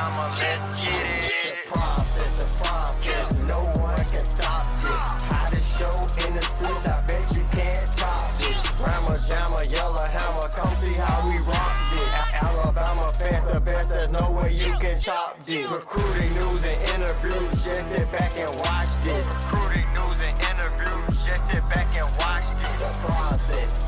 Alabama, let's get it. The process, no one can stop this. Hottest show in the streets, I bet you can't top this. Rammer, jammer, yellow hammer, come see how we rock this. Alabama fans, the best, there's no way you can top this. Recruiting news and interviews, just sit back and watch this. Recruiting news and interviews, just sit back and watch this. The process.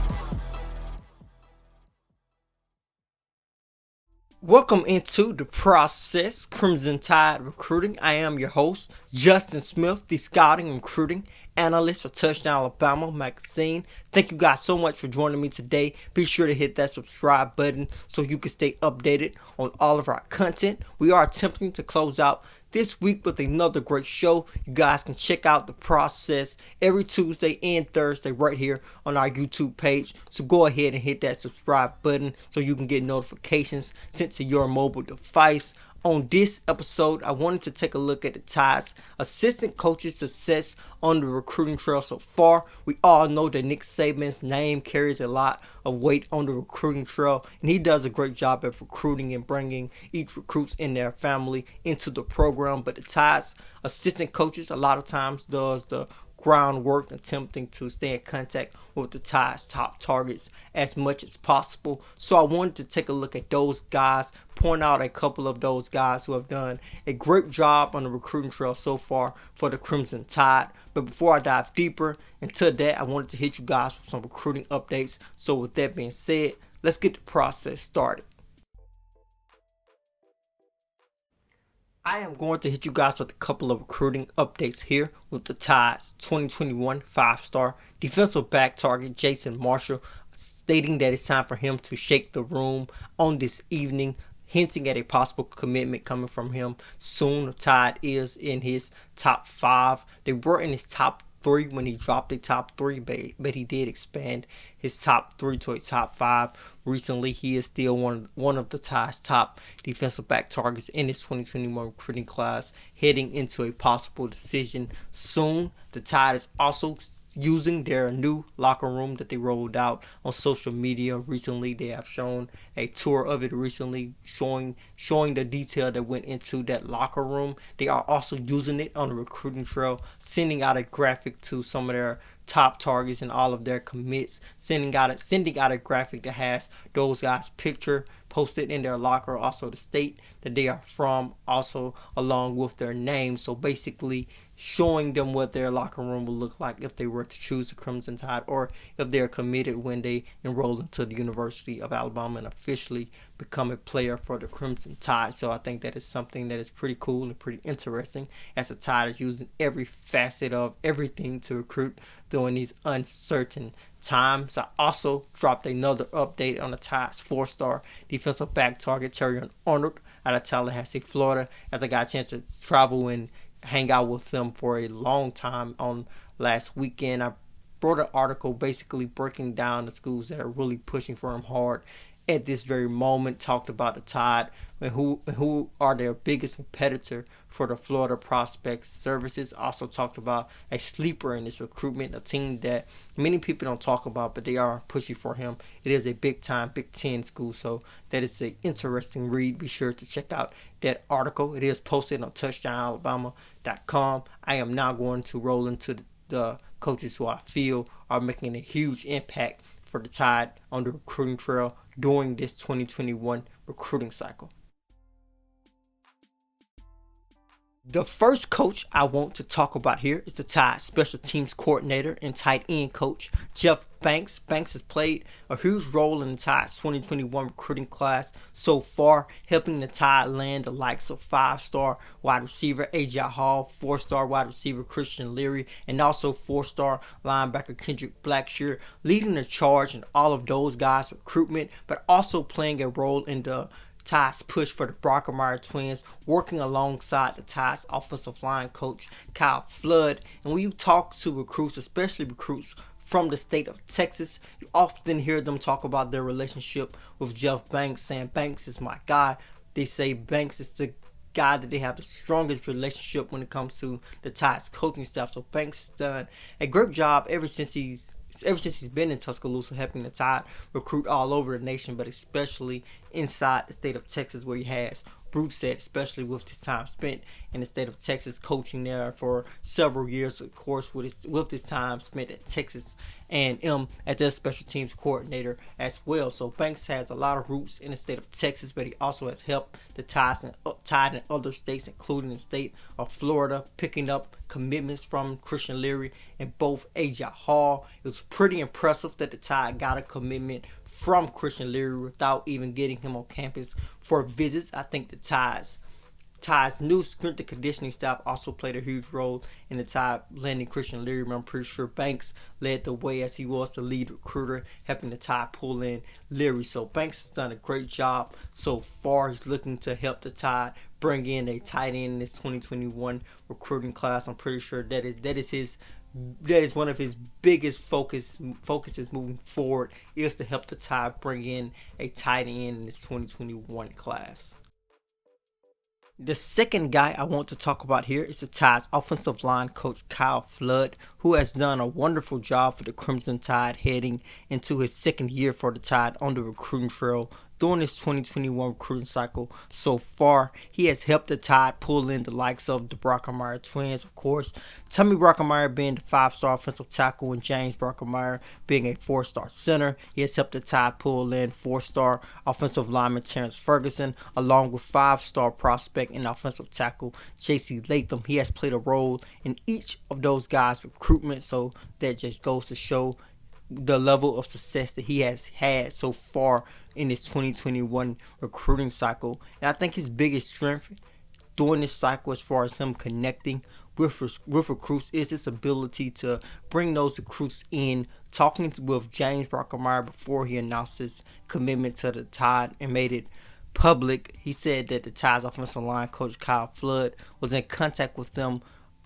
Welcome into The Process, Crimson Tide Recruiting. I am your host, Justin Smith, the Scouting and Recruiting Analyst for Touchdown Alabama magazine. Thank you guys so much for joining me today. Be sure to hit that subscribe button so you can stay updated on all of our content. We are attempting to close out this week with another great show. You guys can check out The Process every Tuesday and Thursday right here on our YouTube page. So go ahead and hit that subscribe button so you can get notifications sent to your mobile device. On this episode, I wanted to take a look at the Tide's assistant coach's success on the recruiting trail so far. We all know that Nick Saban's name carries a lot of weight on the recruiting trail, and he does a great job at recruiting and bringing each recruits and their family into the program. But the Tide's assistant coaches a lot of times does the groundwork, attempting to stay in contact with the Tide's top targets as much as possible. So I wanted to take a look at those guys, point out a couple of those guys who have done a great job on the recruiting trail so far for the Crimson Tide. But before I dive deeper into that, I wanted to hit you guys with some recruiting updates. So with that being said, let's get the process started. I am going to hit you guys with a couple of recruiting updates here with the Tide's 2021 5-star defensive back target Jason Marshall, stating that it's time for him to shake the room on this evening, hinting at a possible commitment coming from him soon. The Tide is in his top 5. They were in his top 3 when he dropped the top 3, but he did expand his top 3 to a top 5 recently. He is still one of the Tide's top defensive back targets in his 2021 recruiting class, heading into a possible decision soon. The Tide is also using their new locker room that they rolled out on social media recently. They have shown a tour of it recently, showing the detail that went into that locker room. They are also using it on the recruiting trail, sending out a graphic to some of their top targets and all of their commits, sending out a graphic that has those guys' picture posted in their locker, also the state that they are from, also along with their name. So basically showing them what their locker room will look like if they were to choose the Crimson Tide, or if they're committed when they enroll into the University of Alabama and officially become a player for the Crimson Tide. So I think that is something that is pretty cool and pretty interesting, as the Tide is using every facet of everything to recruit during these uncertain times. I also dropped another update on the Tide's 4-star defensive back target Terrion Arnold out of Tallahassee, Florida, as I got a chance to travel and hang out with them for a long time on last weekend. I wrote an article basically breaking down the schools that are really pushing for him hard at this very moment, talked about the Tide and who are their biggest competitor for the Florida prospect services. Also talked about a sleeper in this recruitment, a team that many people don't talk about, but they are pushing for him. It is a big-time Big Ten school, so that is an interesting read. Be sure to check out that article. It is posted on touchdownalabama.com. I am now going to roll into the coaches who I feel are making a huge impact for the Tide on the recruiting trail during this 2021 recruiting cycle. The first coach I want to talk about here is the Tide special teams coordinator and tight end coach, Jeff Banks. Banks has played a huge role in the Tide's 2021 recruiting class so far, helping the Tide land the likes of 5-star wide receiver A.J. Hall, 4-star wide receiver Christian Leary, and also 4-star linebacker Kendrick Blackshear, leading the charge in all of those guys' recruitment, but also playing a role in the Tide's push for the Brockermeyer twins, working alongside the Tide's offensive line coach Kyle Flood. And when you talk to recruits, especially recruits from the state of Texas, you often hear them talk about their relationship with Jeff Banks, saying Banks is my guy. They say Banks is the guy that they have the strongest relationship when it comes to the Tide's coaching staff. So Banks has done a great job ever since he's been in Tuscaloosa, helping the Tide recruit all over the nation, but especially inside the state of Texas, where he has roots at, especially with his time spent in the state of Texas, coaching there for several years, of course, with his time spent at Texas A&M as their special teams coordinator as well. So Banks has a lot of roots in the state of Texas, but he also has helped the Tide in other states, including the state of Florida, picking up commitments from Christian Leary and both AJ Hall. It was pretty impressive that the Tide got a commitment from Christian Leary without even getting him on campus for visits. I think the Tide's new strength and conditioning staff also played a huge role in the Tide landing Christian Leary. I'm pretty sure Banks led the way as he was the lead recruiter, helping the Tide pull in Leary. So Banks has done a great job so far. He's looking to help the Tide bring in a tight end in this 2021 recruiting class. I'm pretty sure that is one of his biggest focuses moving forward, is to help the Tide bring in a tight end in this 2021 class. The second guy I want to talk about here is the Tide's offensive line coach Kyle Flood, who has done a wonderful job for the Crimson Tide heading into his second year for the Tide on the recruiting trail. During this 2021 recruiting cycle so far, he has helped the Tide pull in the likes of the Brockermeyer twins, of course, Tommy Brockermeyer being the 5-star offensive tackle and James Brockermeyer being a 4-star center. He has helped the Tide pull in 4-star offensive lineman Terrence Ferguson, along with 5-star prospect and offensive tackle J.C. Latham. He has played a role in each of those guys' recruitment, so that just goes to show the level of success that he has had so far in this 2021 recruiting cycle. And I think his biggest strength during this cycle, as far as him connecting with recruits, is his ability to bring those recruits in, talking with James Brockermeyer before he announced his commitment to the Tide and made it public. He said that the Tide's offensive line coach Kyle Flood was in contact with them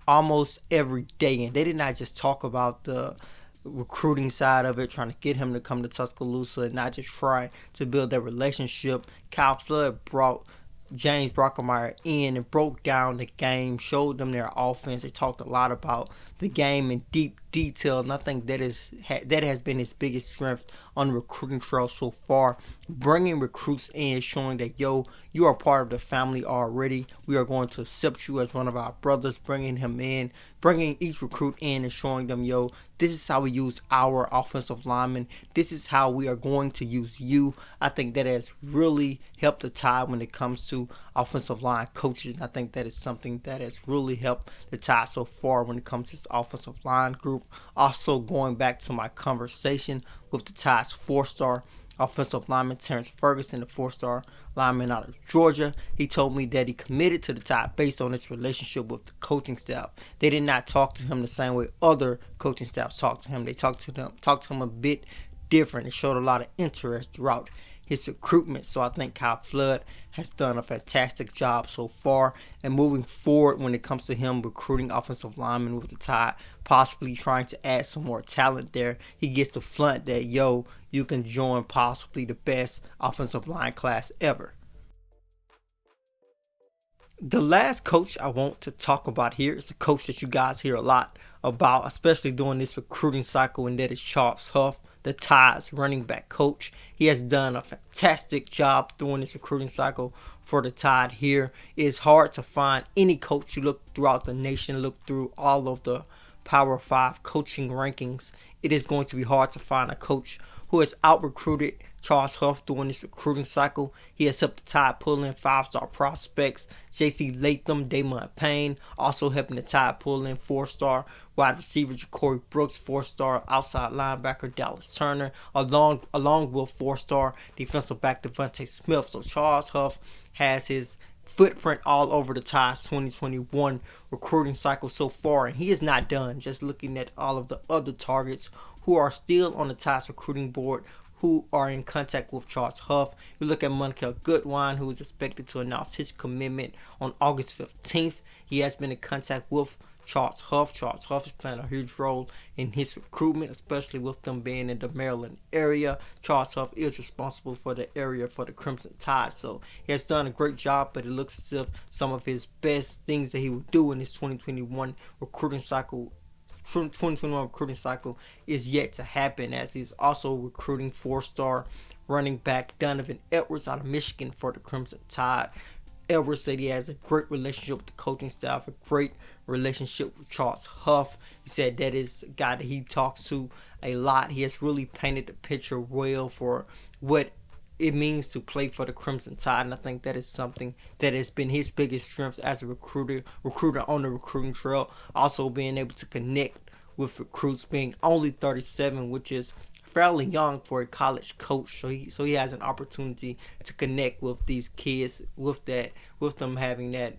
almost every day, and they did not just talk about the recruiting side of it, trying to get him to come to Tuscaloosa and not just try to build that relationship. Kyle Flood brought James Brockermeyer in and broke down the game, showed them their offense. They talked a lot about the game in deep detail, and I think that has been his biggest strength on the recruiting trail so far. Bringing recruits in, showing that, yo, you are part of the family already. We are going to accept you as one of our brothers, bringing him in, bringing each recruit in and showing them, yo, this is how we use our offensive linemen. This is how we are going to use you. I think that has really helped the Tide when it comes to offensive line coaches, and I think that is something that has really helped the Tide so far when it comes to this offensive line group. Also, going back to my conversation with the Tide's 4-star offensive lineman Terrence Ferguson, the 4-star lineman out of Georgia, he told me that he committed to the Tide based on his relationship with the coaching staff. They did not talk to him the same way other coaching staffs talked to him. They talked to him a bit different. It showed a lot of interest throughout his recruitment. So I think Kyle Flood has done a fantastic job so far, and moving forward when it comes to him recruiting offensive linemen with the Tide, possibly trying to add some more talent there, he gets to flaunt that, yo, you can join possibly the best offensive line class ever. The last coach I want to talk about here is a coach that you guys hear a lot about, especially during this recruiting cycle, and that is Charles Huff, the Tide's running back coach. He has done a fantastic job during this recruiting cycle for the Tide here. It is hard to find any coach. You look throughout the nation, look through all of the Power 5 coaching rankings. It is going to be hard to find a coach who has out-recruited Charles Huff during this recruiting cycle. He has helped the Tide pull in 5-star prospects J.C. Latham, Damon Payne, also helping the Tide pull in 4-star wide receiver Ja'Cory Brooks, 4-star outside linebacker Dallas Turner, along with 4-star defensive back Devontae Smith. So Charles Huff has his footprint all over the Tide's 2021 recruiting cycle so far, and he is not done. Just looking at all of the other targets who are still on the Tide's recruiting board, who are in contact with Charles Huff. You look at Monkel Goodwine, who is expected to announce his commitment on August 15th. He has been in contact with Charles Huff. Charles Huff is playing a huge role in his recruitment, especially with them being in the Maryland area. Charles Huff is responsible for the area for the Crimson Tide, so he has done a great job, but it looks as if some of his best things that he will do in this 2021 recruiting cycle 2021 recruiting cycle is yet to happen, as he's also recruiting 4-star running back Donovan Edwards out of Michigan for the Crimson Tide. Edwards said he has a great relationship with the coaching staff, a great relationship with Charles Huff. He said that is a guy that he talks to a lot. He has really painted the picture well for what it means to play for the Crimson Tide, and I think that is something that has been his biggest strength as a recruiter on the recruiting trail. Also being able to connect with recruits, being only 37, which is fairly young for a college coach, so he has an opportunity to connect with these kids, with them having that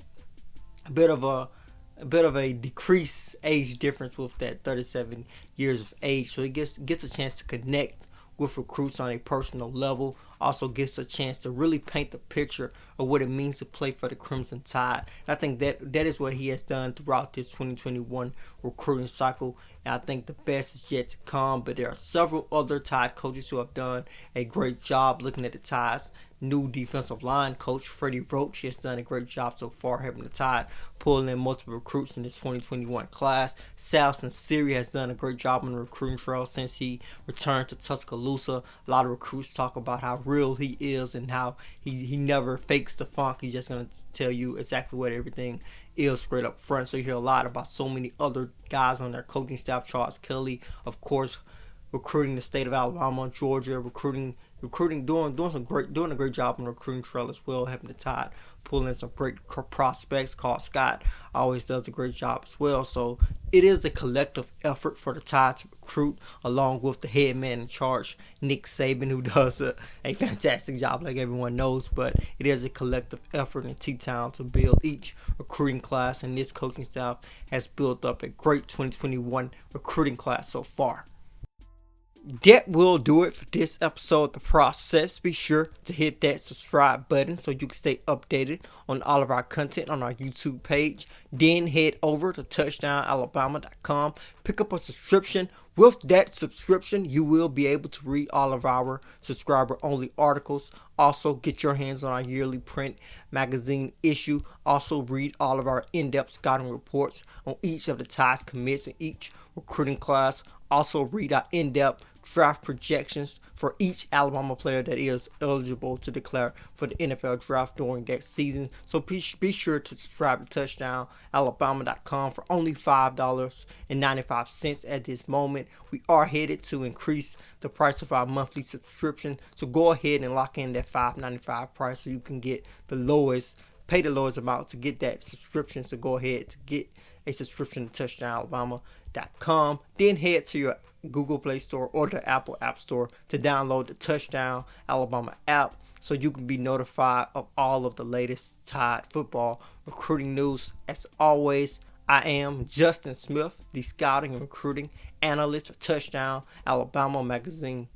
bit of a decreased age difference with that 37 years of age. So he gets a chance to connect with recruits on a personal level. Also gets a chance to really paint the picture of what it means to play for the Crimson Tide. And I think that is what he has done throughout this 2021 recruiting cycle. And I think the best is yet to come. But there are several other Tide coaches who have done a great job. Looking at the Tide's new defensive line coach, Freddie Roach, has done a great job so far, helping the Tide pull in multiple recruits in this 2021 class. Sal Sinceri has done a great job on the recruiting trail since he returned to Tuscaloosa. A lot of recruits talk about how real he is and how he never fakes the funk. He's just going to tell you exactly what everything is straight up front. So you hear a lot about so many other guys on their coaching staff. Charles Kelly, of course, recruiting the state of Alabama, Georgia, doing a great job on the recruiting trail as well, having the Tide pull in some great prospects. Carl Scott always does a great job as well. So it is a collective effort for the Tide to recruit, along with the head man in charge, Nick Saban, who does a fantastic job, like everyone knows. But it is a collective effort in T-Town to build each recruiting class, and this coaching staff has built up a great 2021 recruiting class so far. That will do it for this episode of The Process. Be sure to hit that subscribe button so you can stay updated on all of our content on our YouTube page. Then head over to touchdownalabama.com. Pick up a subscription. With that subscription, you will be able to read all of our subscriber-only articles. Also, get your hands on our yearly print magazine issue. Also, read all of our in-depth scouting reports on each of the Tide's commits in each recruiting class. Also, read our in-depth draft projections for each Alabama player that is eligible to declare for the NFL draft during that season. So be sure to subscribe to touchdownalabama.com for only $5.95 at this moment. We are headed to increase the price of our monthly subscription, so go ahead and lock in that $5.95 price so you can get pay the lowest amount to get that subscription. So go ahead to get a subscription to touchdownalabama.com. Then head to your Google Play Store or the Apple App Store to download the Touchdown Alabama app so you can be notified of all of the latest Tide football recruiting news. As always, I am Justin Smith, the scouting and recruiting analyst for Touchdown Alabama magazine.